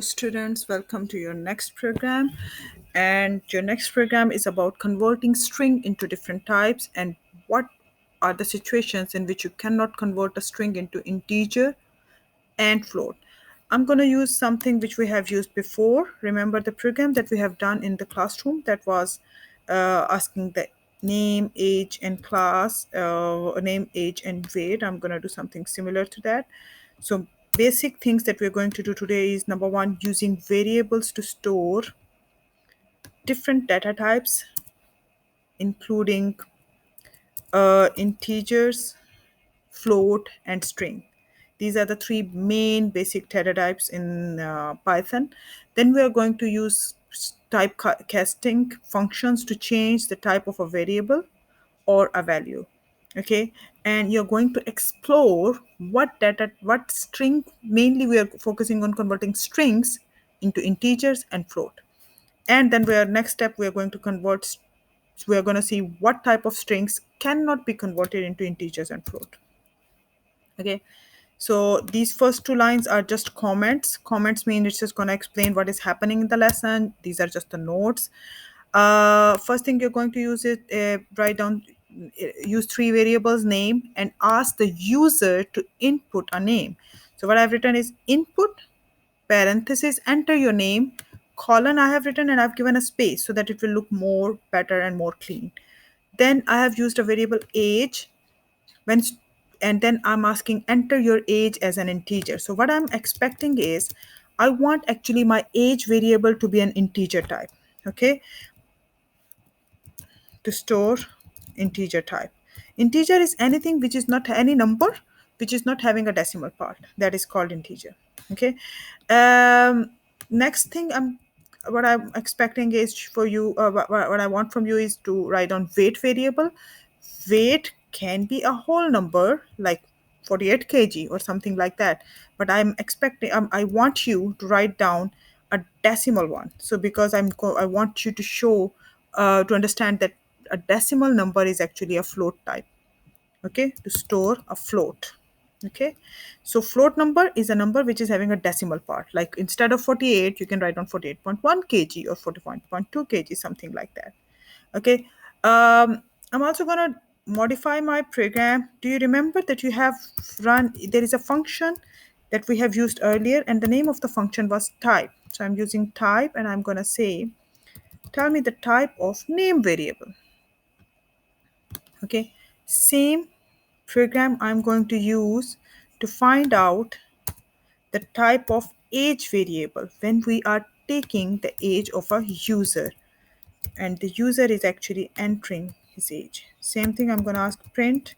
Students, welcome to your next program. And your next program is about converting string into different types and what are the situations in which you cannot convert a string into integer and float. I'm going to use something which we have used before. Remember the program that we have done in the classroom that was asking the name, age, and class, name, age, and weight. I'm going to do something similar to that. So, basic things that we're going to do today is number one, using variables to store different data types, including integers, float, and string. These are the three main basic data types in Python. Then we are going to use typecasting functions to change the type of a variable or a value. Okay, and you're going to explore what string, mainly we are focusing on converting strings into integers and float. And then next step we are going to we are going to see what type of strings cannot be converted into integers and float. Okay, so these first two lines are just comments. Comments mean it's just going to explain what is happening in the lesson. These are just the notes. First thing you're going to use it, write down, use three variables, name, and ask the user to input a name. So what I've written is input, parenthesis, enter your name, colon I have written, and I've given a space so that it will look more better and more clean. Then I have used a variable age, when and then I'm asking enter your age as an integer. So what I'm expecting is I want actually my age variable to be an integer type. Okay, to store integer type. Integer is anything which is not any number which is not having a decimal part, that is called integer. Okay, next thing what I'm expecting is for you, what I want from you is to write down weight variable. Weight can be a whole number like 48 kg or something like that, but I'm expecting, I want you to write down a decimal one. So because I want you to show, to understand that a decimal number is actually a float type. Okay, to store a float. Okay, so float number is a number which is having a decimal part, like instead of 48 you can write down 48.1 kg or 41.2 kg, something like that. Okay, I'm also going to modify my program. Do you remember that you have run, there is a function that we have used earlier and the name of the function was type. So I'm using type and I'm going to say tell me the type of name variable. Okay, same program I'm going to use to find out the type of age variable when we are taking the age of a user and the user is actually entering his age. Same thing, I'm going to ask print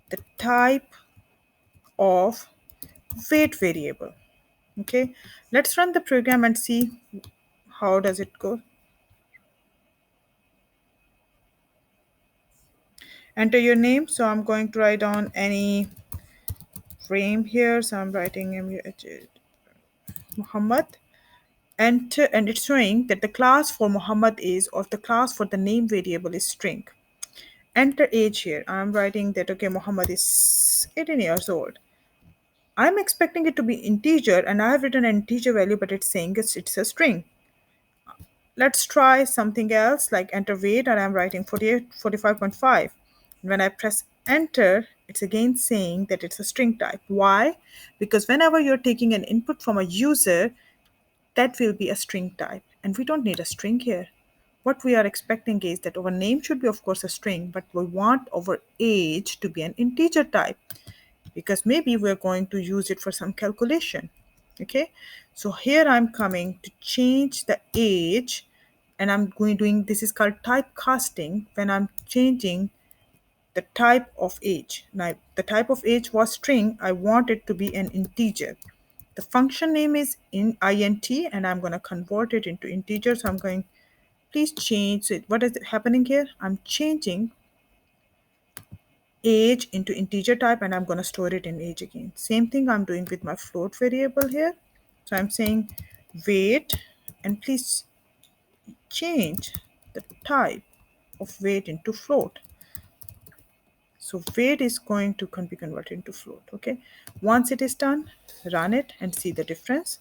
the type of weight variable. Okay, let's run the program and see how does it go. Enter your name. So I'm going to write down any frame here. So I'm writing Muhammad. Enter, and it's showing that the class for Muhammad is, or the class for the name variable is string. Enter age here. I'm writing that okay, Muhammad is 18 years old. I'm expecting it to be integer and I have written an integer value, but it's saying it's a string. Let's try something else like enter weight and I'm writing 48, 45.5. When I press enter, it's again saying that it's a string type. Why? Because whenever you're taking an input from a user, that will be a string type. And we don't need a string here. What we are expecting is that our name should be, of course, a string, but we want our age to be an integer type because maybe we're going to use it for some calculation. Okay, so here I'm coming to change the age and I'm going doing, this is called typecasting, when I'm changing the type of age. Now the type of age was string, I want it to be an integer. The function name is in int and I'm going to convert it into integer. So I'm going, please change it. What is happening here? I'm changing age into integer type and I'm going to store it in age again. Same thing I'm doing with my float variable here. So I'm saying weight and please change the type of weight into float. So weight is going to be converted into float. Okay, once it is done, run it and see the difference.